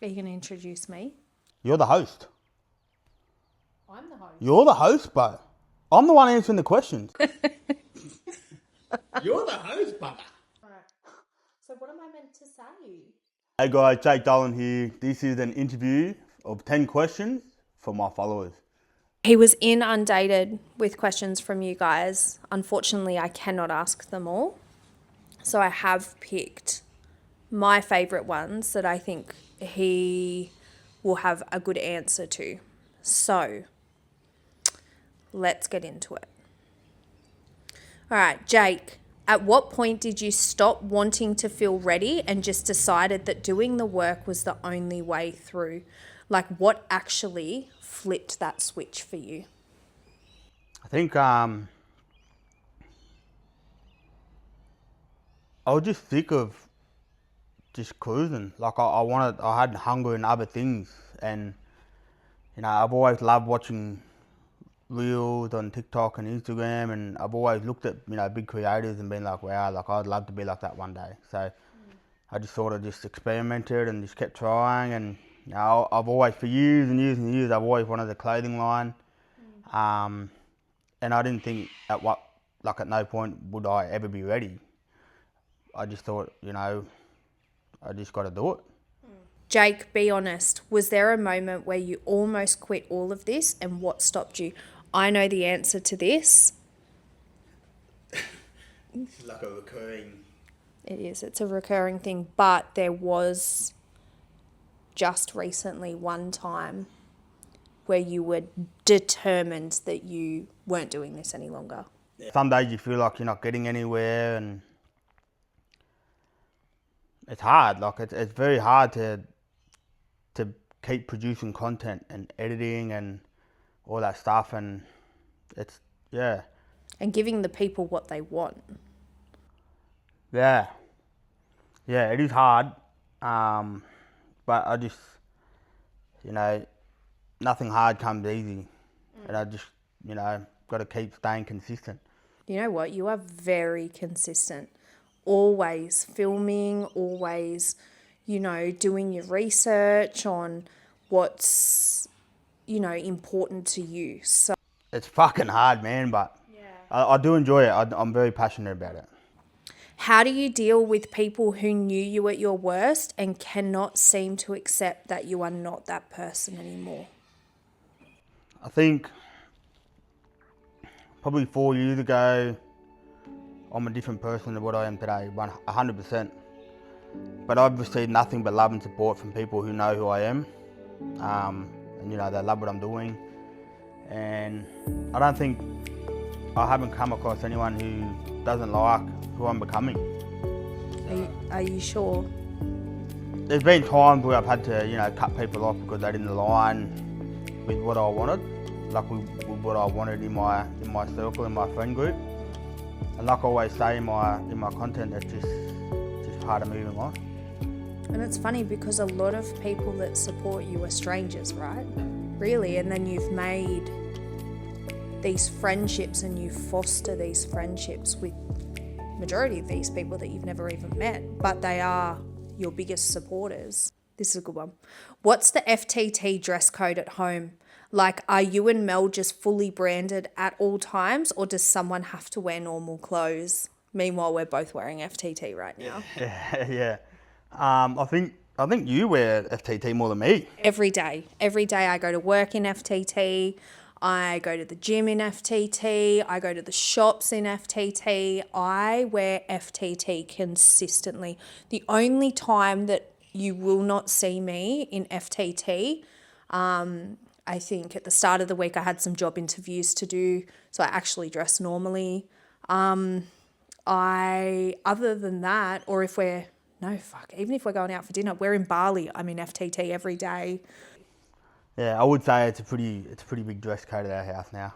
Are you going to introduce me? You're the host. I'm the host. You're the host, bro. I'm the one answering the questions. You're the host, brother. Right. So what am I meant to say? Hey guys, Jake Dolan here. This is an interview of 10 questions for my followers. He was inundated with questions from you guys. Unfortunately, I cannot ask them all. So I have picked my favourite ones that I think he will have a good answer to. So let's get into it. All right, Jake, at what point did you stop wanting to feel ready and just decided that doing the work was the only way through? Like, what actually flipped that switch for you? I think I was just sick of just cruising. Like I had hunger in other things, and I've always loved watching reels on TikTok and Instagram, and I've always looked at big creators and been like, wow, like I'd love to be like that one day. So I just sort of just experimented and just kept trying, and I've always, for years and years and years, I've always wanted a clothing line, and I didn't think at no point would I ever be ready. I just thought, I just got to do it. Jake, be honest. Was there a moment where you almost quit all of this, and what stopped you? I know the answer to this. It's like a recurring. It is. It's a recurring thing, but there was just recently one time where you were determined that you weren't doing this any longer. Some days you feel like you're not getting anywhere, and it's hard. Like it's very hard to keep producing content and editing and all that stuff, and it's And giving the people what they want. yeah, it is hard. But I just nothing hard comes easy, and I just got to keep staying consistent. You know what? You are very consistent. Always filming, always, doing your research on what's, important to you. So It's fucking hard, man, but I do enjoy it. I'm very passionate about it. how do you deal with people who knew you at your worst and cannot seem to accept that you are not that person anymore? I think probably 4 years ago, I'm a different person than what I am today, 100%. But I've received nothing but love and support from people who know who I am, and they love what I'm doing. And I don't think I haven't come across anyone who doesn't like who I'm becoming. Are you sure? There's been times where I've had to, cut people off because they didn't align with what I wanted, like with what I wanted in my circle, in my friend group. And like I always say in my content, that's just part of moving on. And it's funny because a lot of people that support you are strangers, right? Really, and then you've made these friendships and you foster these friendships with majority of these people that you've never even met, but they are your biggest supporters. This is a good one. What's the FTT dress code at home? Like, are you and Mel just fully branded at all times, or does someone have to wear normal clothes? Meanwhile, we're both wearing FTT right now. Yeah. I think you wear FTT more than me. Every day I go to work in FTT. I go to the gym in FTT. I go to the shops in FTT. I wear FTT consistently. The only time that you will not see me in FTT, I think at the start of the week I had some job interviews to do, so I actually dress normally. Other than that, or if we're, even if we're going out for dinner, we're in Bali, I'm in FTT every day. Yeah, I would say it's a pretty big dress code at our house now.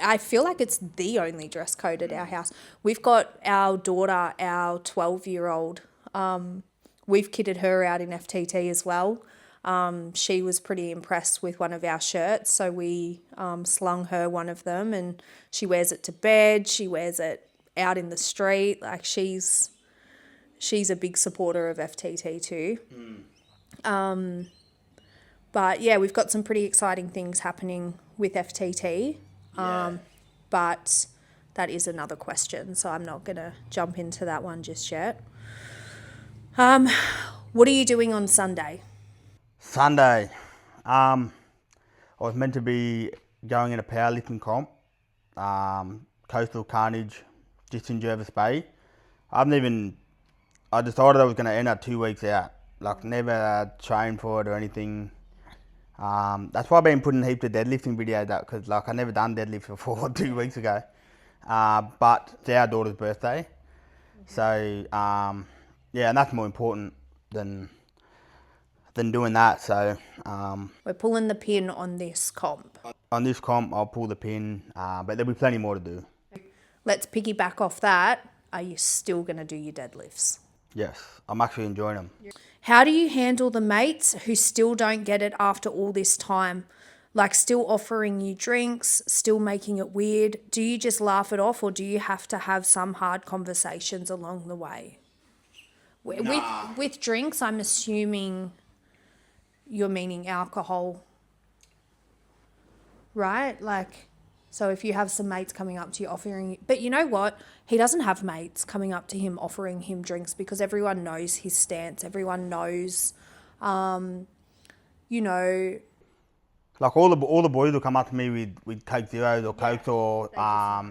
I feel like it's the only dress code at our house. We've got our daughter, our 12-year-old, we've kitted her out in FTT as well. She was pretty impressed with one of our shirts, so we slung her one of them, and she wears it to bed, she wears it out in the street. Like, she's a big supporter of FTT too. But yeah, we've got some pretty exciting things happening with FTT. But that is another question, so I'm not going to jump into that one just yet. What are you doing on Sunday? Sunday, I was meant to be going in a powerlifting comp, Coastal Carnage, just in Jervis Bay. I decided I was going to end up 2 weeks out. Like, never trained for it or anything. That's why I've been putting heaps of deadlifting videos out, because like I never done deadlifts before 2 weeks ago. But it's our daughter's birthday, so yeah, and that's more important than doing that. So We're pulling the pin on this comp. on this comp, I'll pull the pin, but there'll be plenty more to do. Let's piggyback off that. Are you still going to do your deadlifts? Yes, I'm actually enjoying them. How do you handle the mates who still don't get it after all this time? Like, still offering you drinks, still making it weird? Do you just laugh it off, or do you have to have some hard conversations along the way? With drinks, I'm assuming you're meaning alcohol, right? Like, so if you have some mates coming up to you offering, but you know what? He doesn't have mates coming up to him offering him drinks, because everyone knows his stance. Everyone knows, you know. Like all the boys will come up to me with Coke Zeros or Cokes or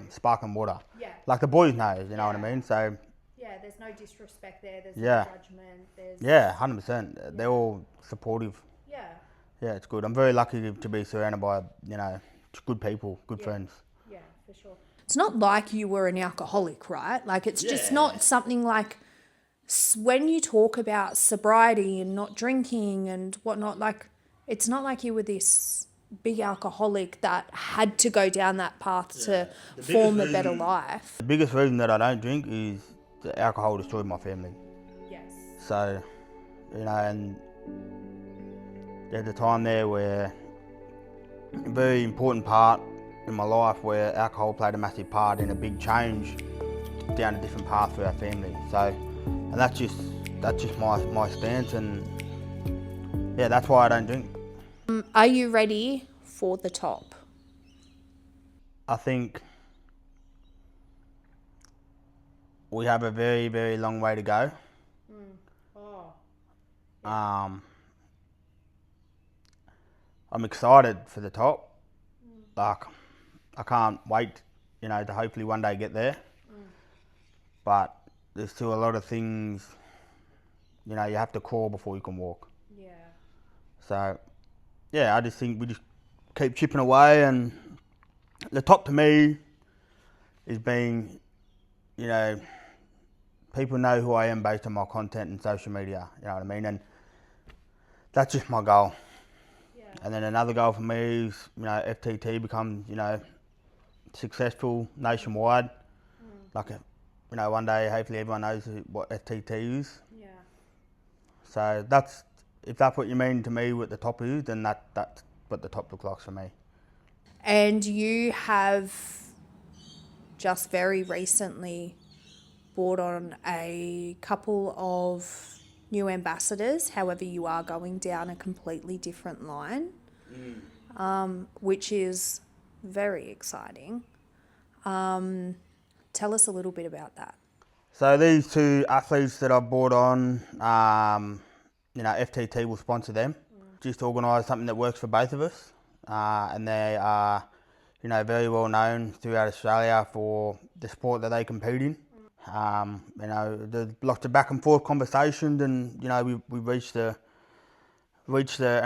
sparkling water. Yeah. Like the boys know, you know what I mean? So Yeah, there's no disrespect there. There's Yeah. no judgment. There's yeah, 100%. They're all supportive. yeah, Yeah, it's good. I'm very lucky to be surrounded by, good people, good friends. yeah, for sure. It's not like you were an alcoholic, right? Like, it's just not something like when you talk about sobriety and not drinking and whatnot, like, it's not like you were this big alcoholic that had to go down that path to form a better life. The biggest reason that I don't drink is the alcohol destroyed my family. Yes. So, and there's a time there where a very important part in my life where alcohol played a massive part in a big change down a different path for our family. So, and that's just my stance, and yeah, that's why I don't drink. Are you ready for the top? I think we have a very, very long way to go. I'm excited for the top. Like, I can't wait, to hopefully one day get there. But there's still a lot of things, you have to crawl before you can walk. Yeah. So, yeah, I just think we just keep chipping away, and the top to me is being, people know who I am based on my content and social media, you know what I mean? And that's just my goal. Yeah. And then another goal for me is, FTT becomes, successful nationwide. Like, one day hopefully everyone knows what FTT is. Yeah. So if that's what you mean to me what the top is, then that's what the top looks like for me. And you have just very recently brought on a couple of new ambassadors. However, you are going down a completely different line, which is very exciting. Tell us a little bit about that. So these two athletes that I've brought on, FTT will sponsor them. Just organise something that works for both of us. And they are, very well known throughout Australia for the sport that they compete in. There's lots of back and forth conversations, and we reached an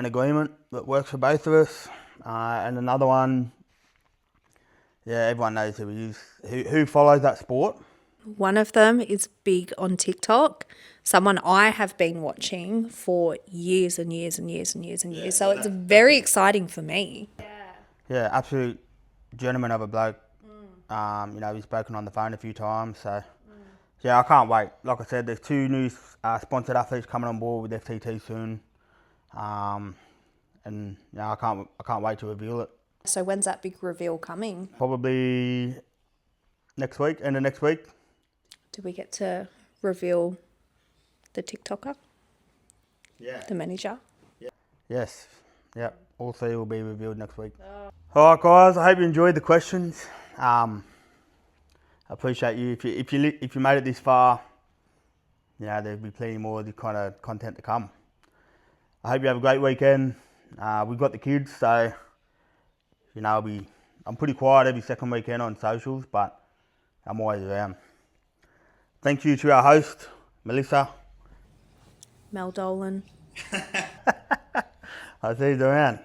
agreement that works for both of us. And another one, everyone knows who he is, who follows that sport. One of them is big on TikTok, someone I have been watching for years and years and years and years and years. So it's very exciting for me. Yeah, absolute gentleman of a bloke. He's spoken on the phone a few times, so yeah, I can't wait. Like I said, there's two new sponsored athletes coming on board with FTT soon, and I can't wait to reveal it. So when's that big reveal coming? Probably next week, end of next week. Do we get to reveal the TikToker? the manager. Yes. Yep. All three will be revealed next week. All right, guys. I hope you enjoyed the questions. I appreciate you. If you made it this far, you know there'll be plenty more of this kind of content to come. I hope you have a great weekend. We've got the kids, so you know I'm pretty quiet every second weekend on socials, but I'm always around. Thank you to our host, Melissa. Mel Dolan. I'll see you around.